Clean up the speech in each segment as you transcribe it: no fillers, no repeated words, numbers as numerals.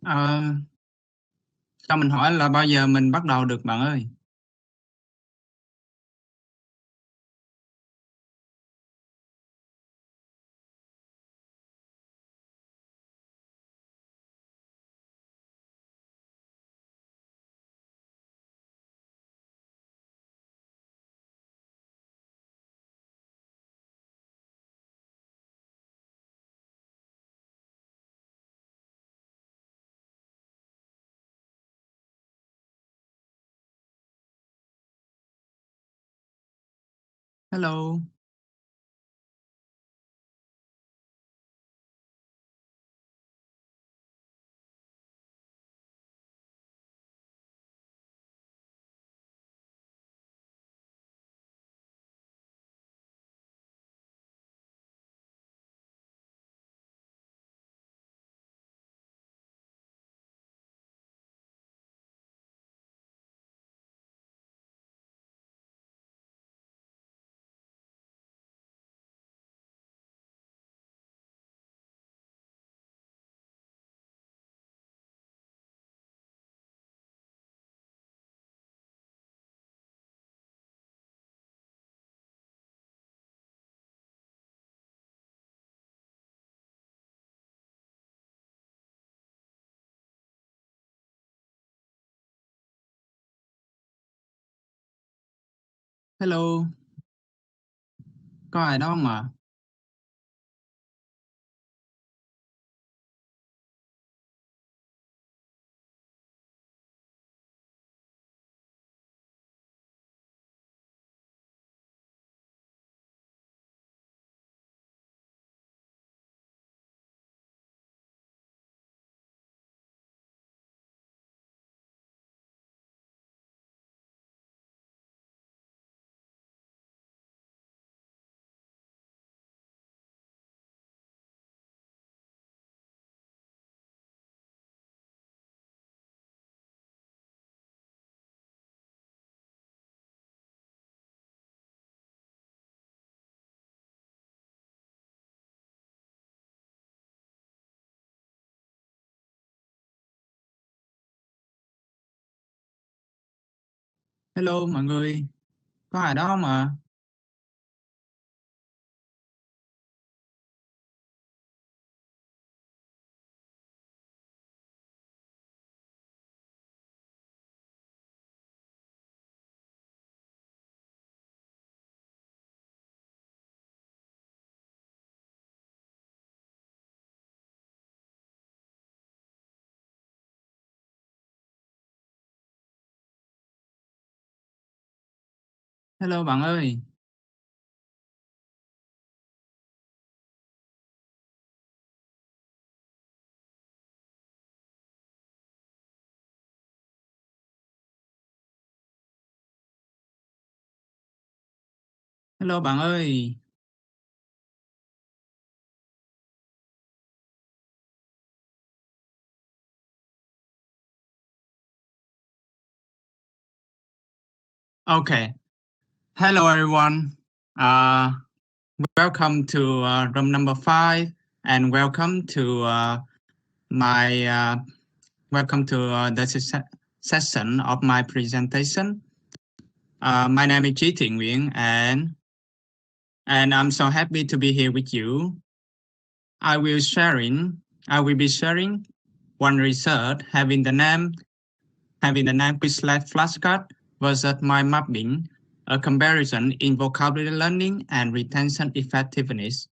Ờ, cho mình hỏi là bao giờ mình bắt đầu được bạn ơi? Hello, hello, có ai đó không ạ? Hello mọi người, có ai đó không ạ? Hello bạn ơi, hello bạn ơi. Okay, hello everyone. Uh, Welcome to room number 5 and welcome to my welcome to the session of my presentation. My name is Thien Nguyen and I'm so happy to be here with you. I will sharing I will be sharing one research having the name Quizlet flashcard versus mind mapping, a comparison in vocabulary learning and retention effectiveness.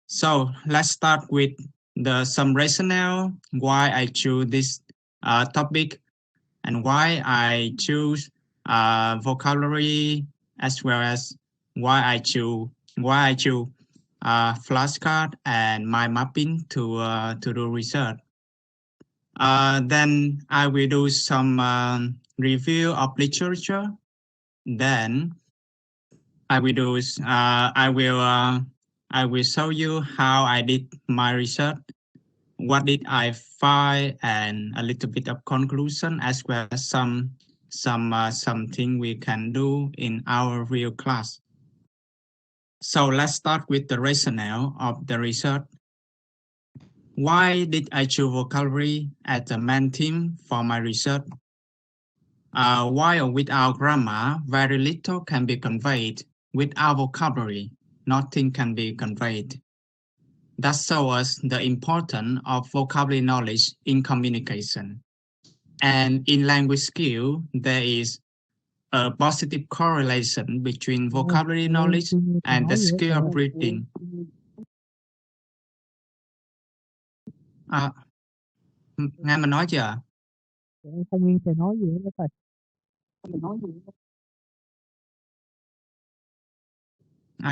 So let's start with some rationale why I choose this topic and why I choose vocabulary as well as why I choose flashcard and mind mapping to do research. Then I will do some review of literature. Then I will do I will show you how I did my research, what did I find, and a little bit of conclusion as well as something we can do in our real class. So let's start with the rationale of the research. Why did I choose vocabulary as the main theme for my research? While without grammar, very little can be conveyed. Without vocabulary, nothing can be conveyed. That shows us the importance of vocabulary knowledge in communication. And in language skill, there is a positive correlation between vocabulary knowledge and the skill of reading. Nghe mình nói chưa? Không nghe thầy nói gì hết thầy.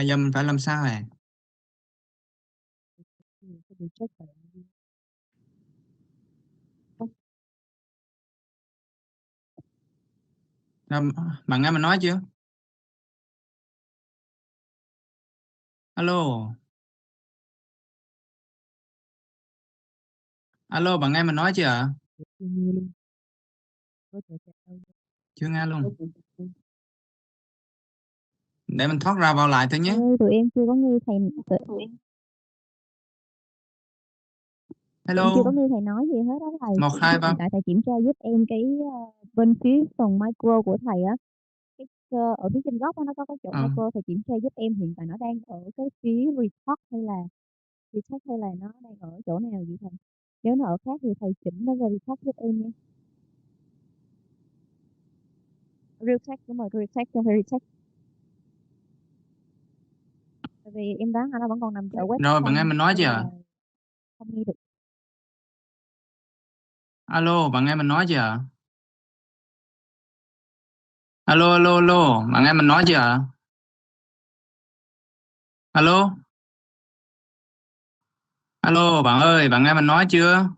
Giờ mình phải làm sao này? Bạn nghe mình nói chưa? Alo. Alo, bạn nghe mình nói chưa? Chưa nghe luôn. Để mình thoát ra vào lại thôi nhé. Tụi em chưa có nghe thầy. Hello. Em chưa có nghe thầy nói gì hết đó thầy. 1, 2, 3. Hiện tại thầy kiểm tra giúp em cái bên phía phần micro của thầy á. Ở phía trên góc đó, nó có cái chỗ micro, thầy kiểm tra giúp em hiện tại nó đang ở cái phía record hay là nó đang ở chỗ nào vậy thầy? Nếu nó ở khác thì thầy chỉnh nó về record giúp em nha. Real text, đúng rồi, real text không phải real text. Tại vì em đoán nó vẫn còn nằm ở web. Rồi, bạn nghe mình nói chưa? Không nghe được. Alo, bạn nghe mình nói chưa? Alo, bạn nghe mình nói chưa? Alo? Alo, bạn ơi, bạn nghe mình nói chưa?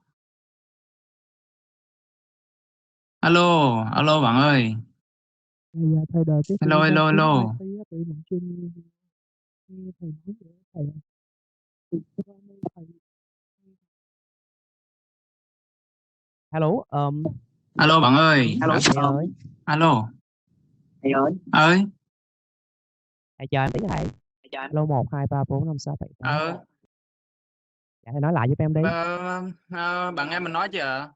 Alo, bạn ơi. Thầy đợi cái Hello. tụi mình chưa nghe thầy nói gì thầy. Hello, Alo, bạn ơi. Hello, thầy ơi. Alo. Thầy ơi. Ơi. Thầy chờ em tí thầy. Alo 1, 2, 3, 4, 5, 6, 7, 8. Dạ, thầy nói lại giúp em đi. Bạn nghe mình nói chưa?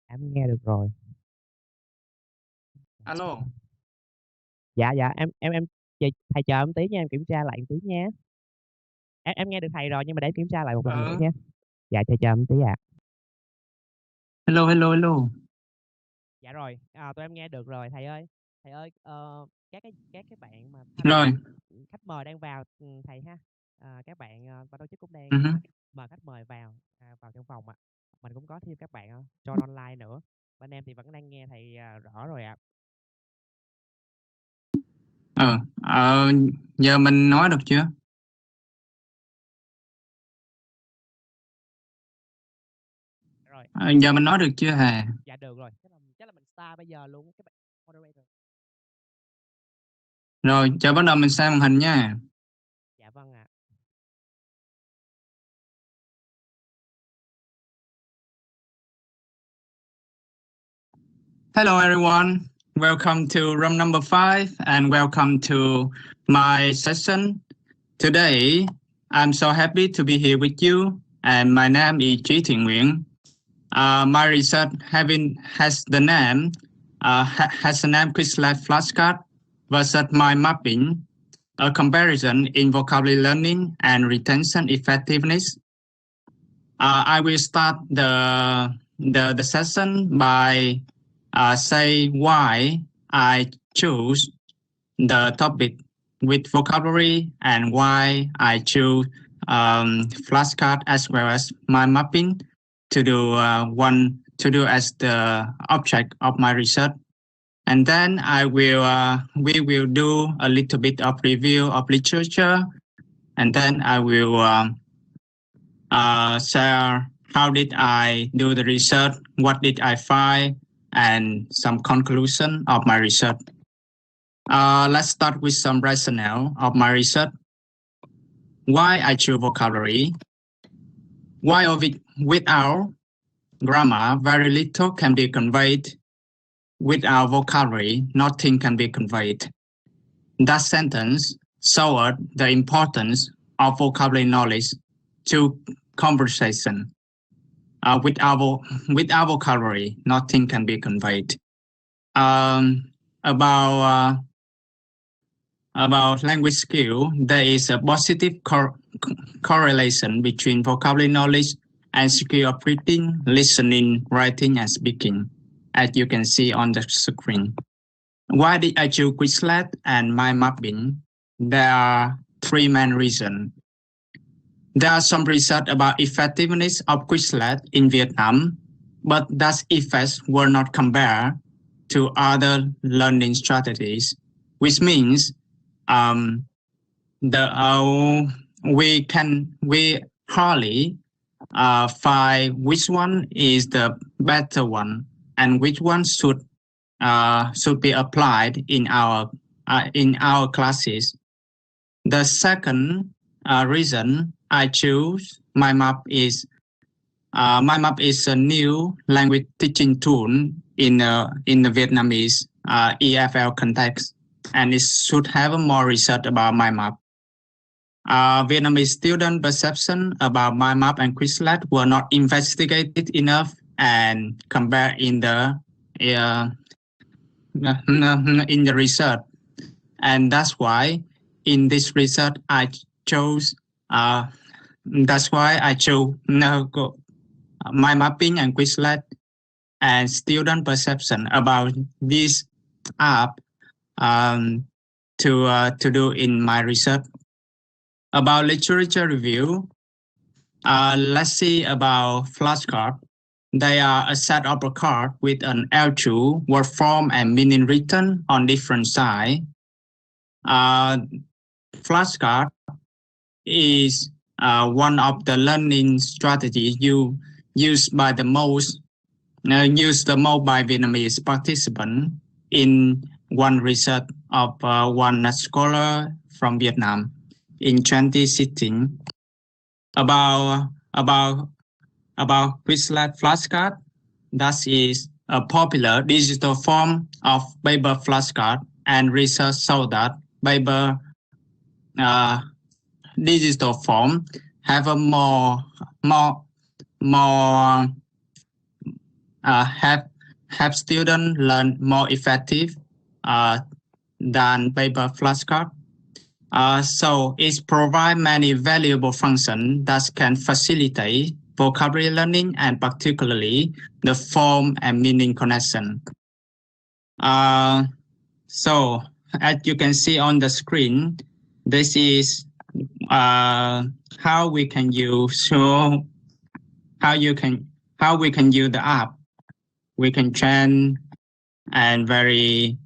Em nghe được rồi. Alo. Dạ, thầy chờ em tí nha, em kiểm tra lại một tí nha. Em nghe được thầy rồi nhưng mà để em kiểm tra lại một lần nữa nha. Dạ, thầy chờ em tí ạ. Hello. Dạ rồi, tụi em nghe được rồi thầy ơi. Thầy ơi, các cái bạn mà Rồi. khách mời đang vào thầy ha. Các bạn ban tổ chức cũng đang mời khách mời vào trong phòng ạ. Mình cũng có thêm các bạn join online nữa. Bên em thì vẫn đang nghe thầy rõ rồi ạ. Giờ mình nói được chưa? Rồi. Giờ mình nói được chưa hề? Dạ được rồi. Chắc là mình start bây giờ luôn các bạn moderator. Rồi, chờ bắt đầu mình xem màn hình nha. Dạ vâng ạ. Hello everyone. Welcome to room number 5 and welcome to my session. Today, I'm so happy to be here with you and my name is Thien Nguyen. My research has the name Quizlet flashcard versus mind mapping, a comparison in vocabulary learning and retention effectiveness. I will start the session by say why I choose the topic with vocabulary and why I choose flashcard as well as mind mapping to do as the object of my research. And then we will do a little bit of review of literature, and then I will share how did I do the research, what did I find, and some conclusion of my research. Let's start with some rationale of my research. Why I choose vocabulary? While without grammar, very little can be conveyed. Without vocabulary, nothing can be conveyed. That sentence showed the importance of vocabulary knowledge to conversation. Without vocabulary, nothing can be conveyed. About language skill, there is a positive correlation between vocabulary knowledge and skill of reading, listening, writing, and speaking, as you can see on the screen. Why did I choose Quizlet and mind mapping? There are three main reasons. There are some research about effectiveness of Quizlet in Vietnam, but those effects were not compared to other learning strategies, which means we hardly find which one is the better one and which one should be applied in our classes. The second reason I choose MindMap is MindMap is a new language teaching tool in the Vietnamese EFL context, and it should have more research about MindMap. Vietnamese student perception about MindMap and Quizlet were not investigated enough and compared in the research, and that's why in this research I chose mind mapping and Quizlet and student perception about this app to do in my research. About literature review, let's see about flashcards. They are a set of a card with an L2 word form and meaning written on different sides. Flashcard is one of the learning strategies used by the most by Vietnamese participants in one research of one scholar from Vietnam in 2016 about Quizlet flashcard. That is a popular digital form of paper flashcard, and research showed that paper digital form have a have students learn more effective than paper flashcard. So it provides many valuable functions that can facilitate vocabulary learning and particularly the form and meaning connection. So as you can see on the screen, this is how we can use the app. We can train and very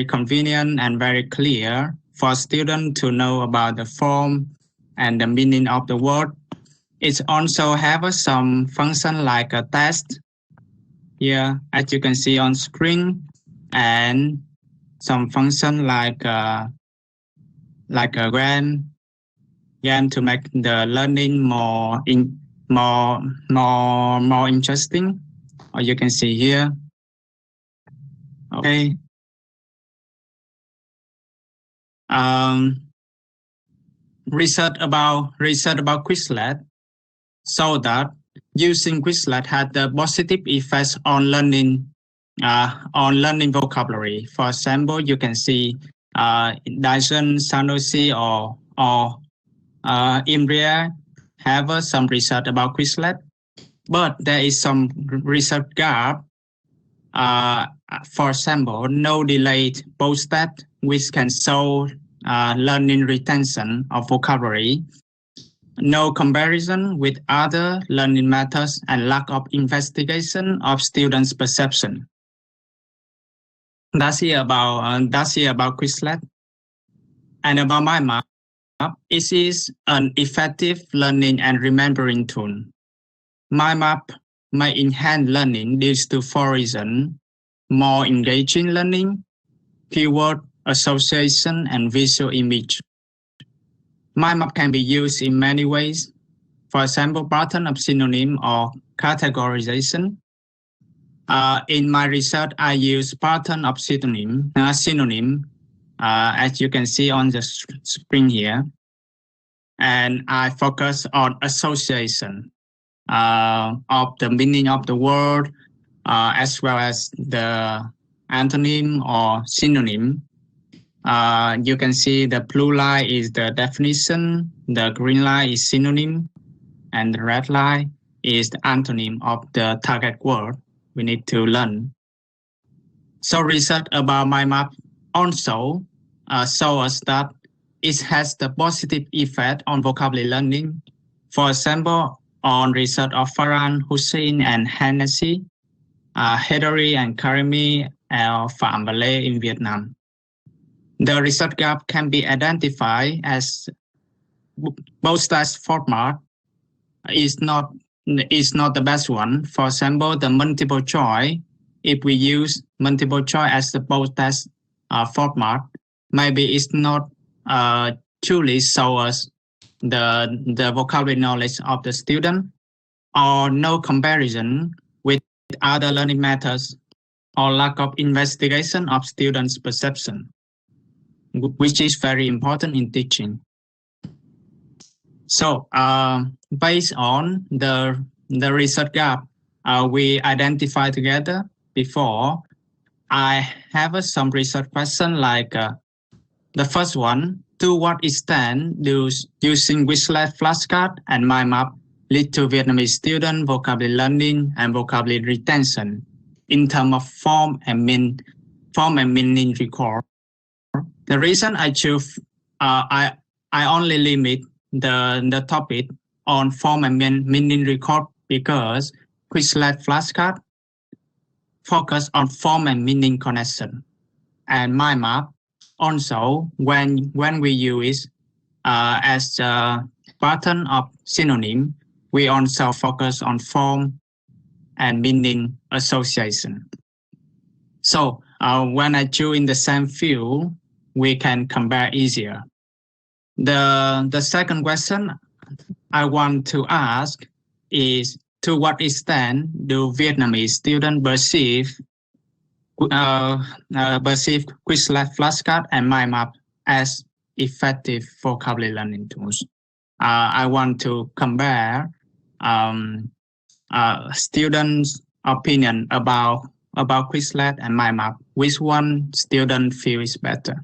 convenient and very clear for students to know about the form and the meaning of the word. It also has some function like a test here, as you can see on screen, and some function like a game to make the learning more interesting. Or you can see here. Okay. Research about Quizlet so that using Quizlet had the positive effects on learning vocabulary. For example, you can see Dyson, Sanosi, or Imria have some research about Quizlet, but there is some research gap. For example, no delayed post-stat, which can show learning retention of vocabulary, no comparison with other learning methods, and lack of investigation of students' perception. That's it about Quizlet. And about MindMap, it is an effective learning and remembering tool. MindMap may enhance learning due to 4 reasons: more engaging learning, keyword association, and visual image. MindMap can be used in many ways. For example, pattern of synonym or categorization. In my research, I use pattern of synonym, as you can see on the screen here. and I focus on association of the meaning of the word, as well as the antonym or synonym. You can see the blue line is the definition, the green line is synonym, and the red line is the antonym of the target word we need to learn. So research about mind map also show us that it has the positive effect on vocabulary learning. For example, on research of Farhan, Hussein, and Hennessy, Hederi and Karimi, Phạm Ballet in Vietnam. The research gap can be identified as both text format is not the best one. For example, the multiple choice, if we use multiple choice as the both test format, maybe it's not truly show us the vocabulary knowledge of the student, or no comparison with other learning methods, or lack of investigation of students' perception, which is very important in teaching. So based on the research gap we identified together before, I have some research question like the first one: to what extent do using Quizlet flashcard and mind map lead to Vietnamese student vocabulary learning and vocabulary retention in terms of form and meaning recall? The reason I choose I only limit the topic on form and meaning recall because Quizlet flashcard focus on form and meaning connection, and mind map also when we use as a pattern of synonym, we also focus on form and meaning association. So when I choose in the same field, we can compare easier. The second question I want to ask is, to what extent do Vietnamese students perceive Quizlet flashcard and mind map as effective vocabulary learning tools? I want to compare students' opinion about Quizlet and mind map. Which one student feels better?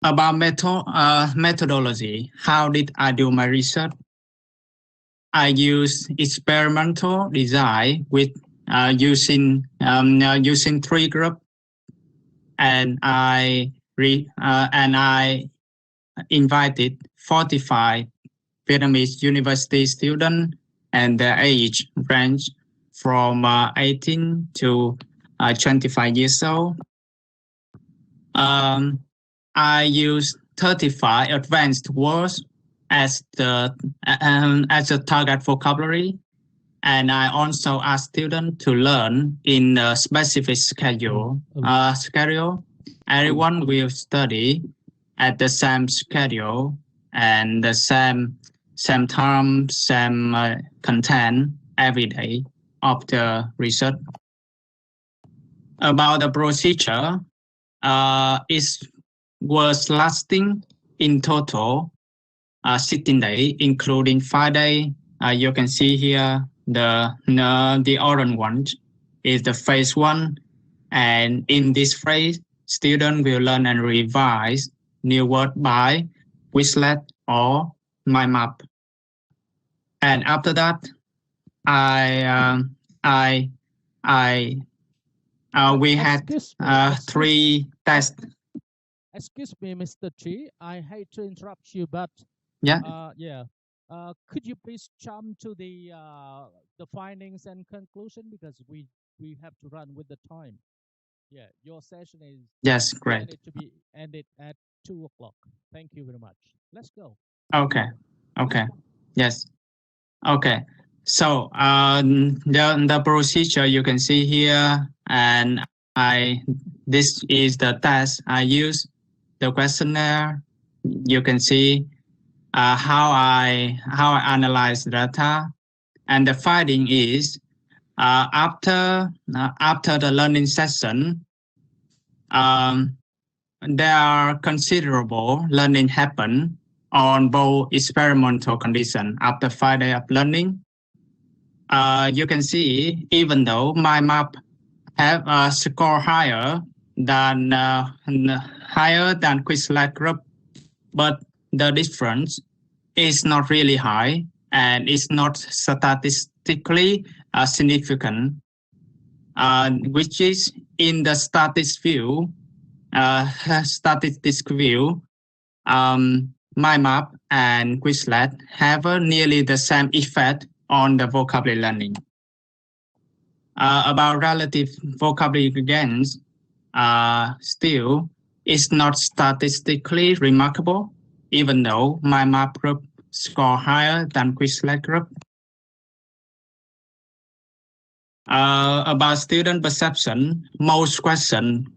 About methodology, how did I do my research? I use experimental design with using 3 groups, and I invited 45 Vietnamese university students, and their age range from 18 to 25 years old. I use 35 advanced words as the target vocabulary, and I also ask students to learn in a specific schedule. Everyone will study at the same schedule and the same time, same content every day of the research. About the procedure, it was lasting in total 16 days, including 5 days. You can see here the orange one is the phase 1, and in this phase, students will learn and revise new word by Quizlet or mind map. And after that, we had 3 tests. Excuse me, Mr. Chi. I hate to interrupt you, but could you please jump to the findings and conclusion, because we have to run with the time. Yeah, your session is great. to be ended at 2:00. Thank you very much. Let's go. Okay. Yes. Okay. So the procedure you can see here, and this is the test I use, the questionnaire. You can see how I analyze data, and the finding is after the learning session, there are considerable learning happen on both experimental condition after 5 days of learning. You can see even though my map have a score higher than Quizlet group, but the difference is not really high and is not statistically significant, which is in the statistics view, my map and Quizlet have nearly the same effect on the vocabulary learning. About relative vocabulary gains, still is not statistically remarkable, even though my map group score higher than Quizlet group. About student perception, most questions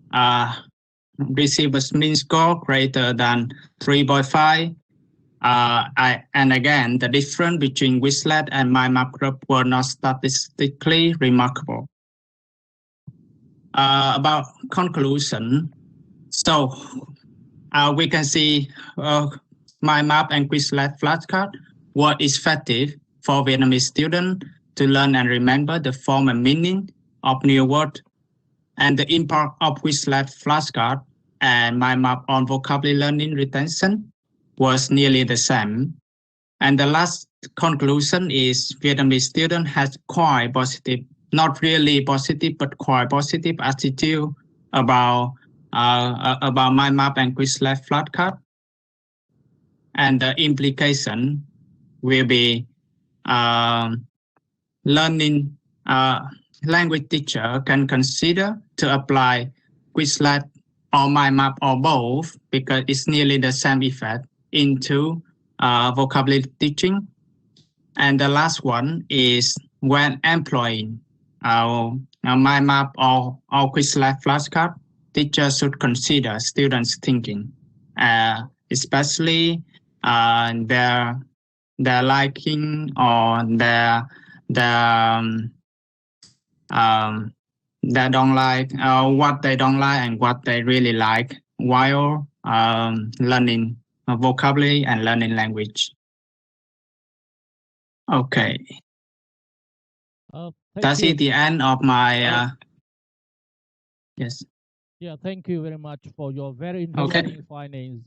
receive a mean score greater than 3.5. And again, the difference between Quizlet and my map group were not statistically remarkable. About conclusion, so we can see my map and Quizlet flashcard were effective for Vietnamese students to learn and remember the form and meaning of new words, and the impact of Quizlet flashcard and my map on vocabulary learning retention was nearly the same. And the last conclusion is Vietnamese student has quite positive, not really positive, but quite positive attitude about my map and Quizlet flashcard. And the implication will be learning language teacher can consider to apply Quizlet or my map or both, because it's nearly the same effect into vocabulary teaching. And the last one is when employing my map or Quizlet flashcard, teachers should consider students' thinking, especially their liking or their they don't like, what they don't like and what they really like while learning vocabulary and learning language. Okay. That's it, the end of my yes. Yeah, thank you very much for your very interesting findings.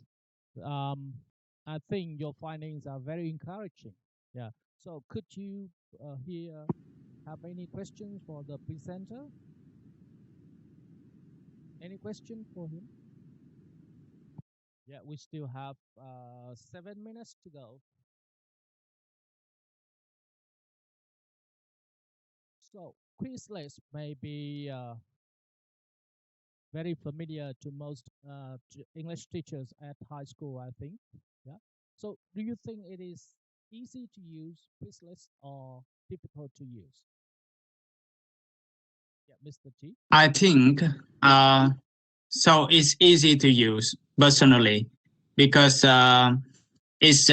I think your findings are very encouraging. Yeah. So could you here have any questions for the presenter? Any question for him? Yeah, we still have 7 minutes to go. So Quizlet may be very familiar to most English teachers at high school, I think. Yeah. So do you think it is easy to use Quizlet or difficult to use? Yeah, Mr. T. I think so it's easy to use personally, because it's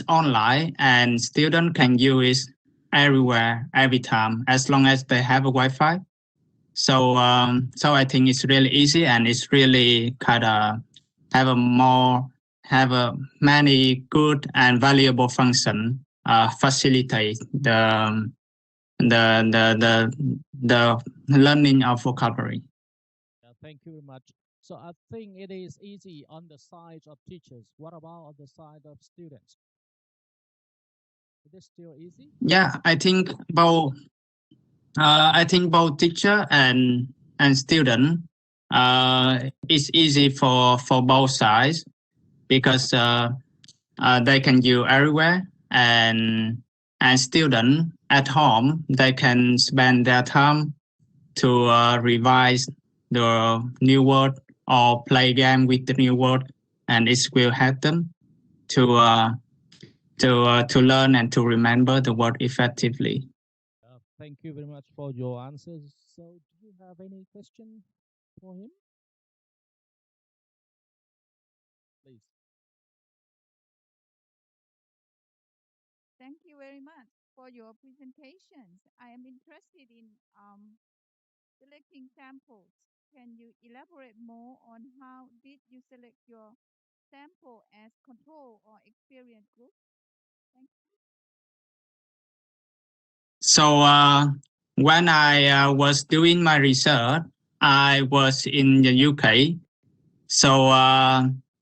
online and students can use it everywhere, every time, as long as they have a Wi-Fi. So I think it's really easy, and it's really kind of have a many good and valuable function, facilitate the learning of vocabulary. Yeah, thank you very much. So I think it is easy on the side of teachers. What about on the side of students? It is still easy? Yeah, I think both. I think both teacher and student. It's easy for both sides, because they can use everywhere, and student at home they can spend their time to revise the new word or play game with the new word, and it will help them to learn and to remember the word effectively. Thank you very much for your answers. So do you have any question for him? Please. Thank you very much for your presentations. I am interested in selecting samples can you elaborate more on how did you select your sample as control or experience group? Thank you. So when I was doing my research, I was in the UK. So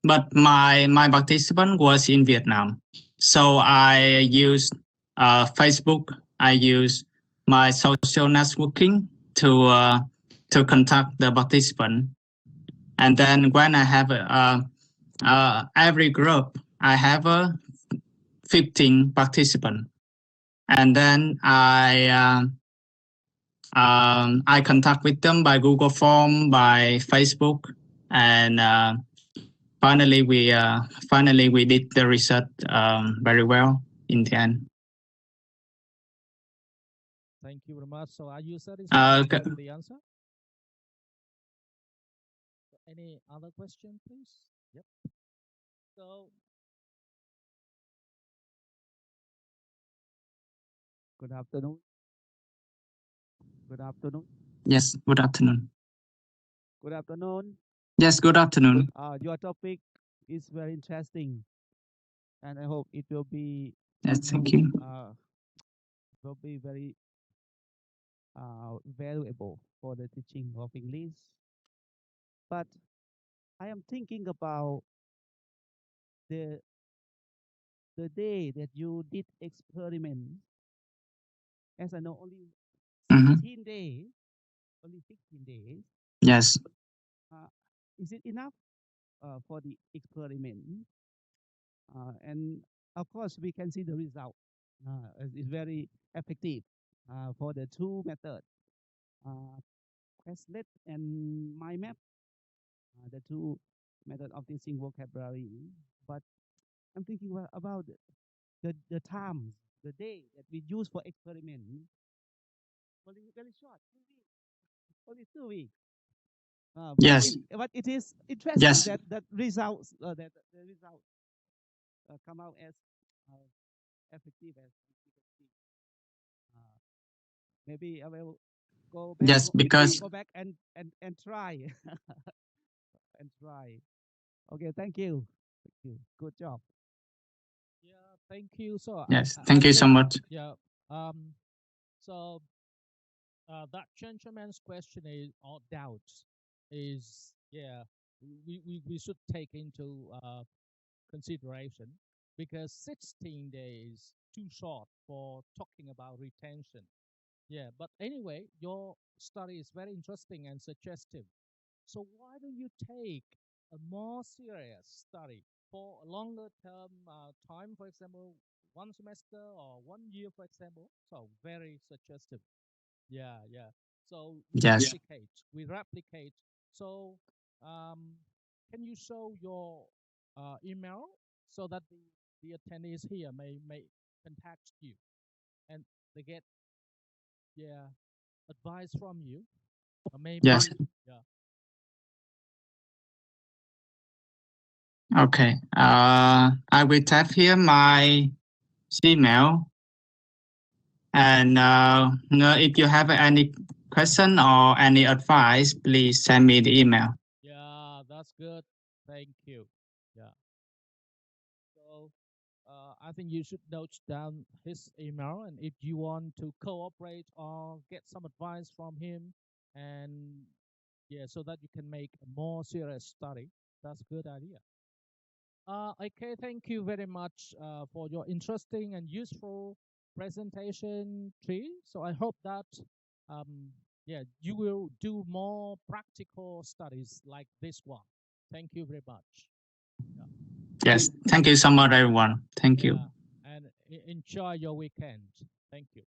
but my participant was in Vietnam. So I used Facebook. I used my social networking to contact the participant. And then when I have every group, I have 15 participants. And then I contact with them by Google Form, by Facebook, and finally we did the research very well in the end. Thank you very much. So are you satisfied with the answer? Any other question, please? Yep. So good afternoon. Good afternoon. Yes, good afternoon. Good afternoon. Yes, good afternoon. Your topic is very interesting, and I hope it will be. Yes, thank you. Will be very valuable for the teaching of English. But I am thinking about the day that you did experiment. As I know, only 16 days, only 16 days. Yes. Is it enough for the experiment? And of course, we can see the result. It's very effective for the two methods, Quizlet and mind map, the two methods of teaching vocabulary. But I'm thinking about the time, the day that we use for experiment. Only very short, 2 weeks, only 2 weeks. Yes. But it is interesting that results that the results come out as effective as you can see. Maybe I will go back. Yes, because go back and try and try. Okay, thank you. Thank you. Good job. Yeah, thank you. So yes, thank you so much. Yeah. So that gentleman's question is or doubts is we should take into consideration because 16 days too short for talking about retention. Yeah, but anyway, your study is very interesting and suggestive. So why don't you take a more serious study for a longer term time, for example, 1 semester or 1 year, for example? So very suggestive. Yeah. So we replicate. So can you show your email so that the attendees here may contact you and they get advice from you? Or maybe yes. Yeah. Okay. I will type here my email. And if you have any question or any advice, please send me the email. Yeah, that's good. Thank you. Yeah. So I think you should note down his email, and if you want to cooperate or get some advice from him, and so that you can make a more serious study, that's a good idea. Okay, thank you very much for your interesting and useful presentation, Tree. So I hope that you will do more practical studies like this one. Thank you very much. Yeah. Yes, thank you so much, everyone. Thank you. And enjoy your weekend. Thank you.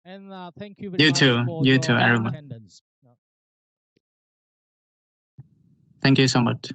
And thank you very much for you your too, everyone. attendance. Thank you so much.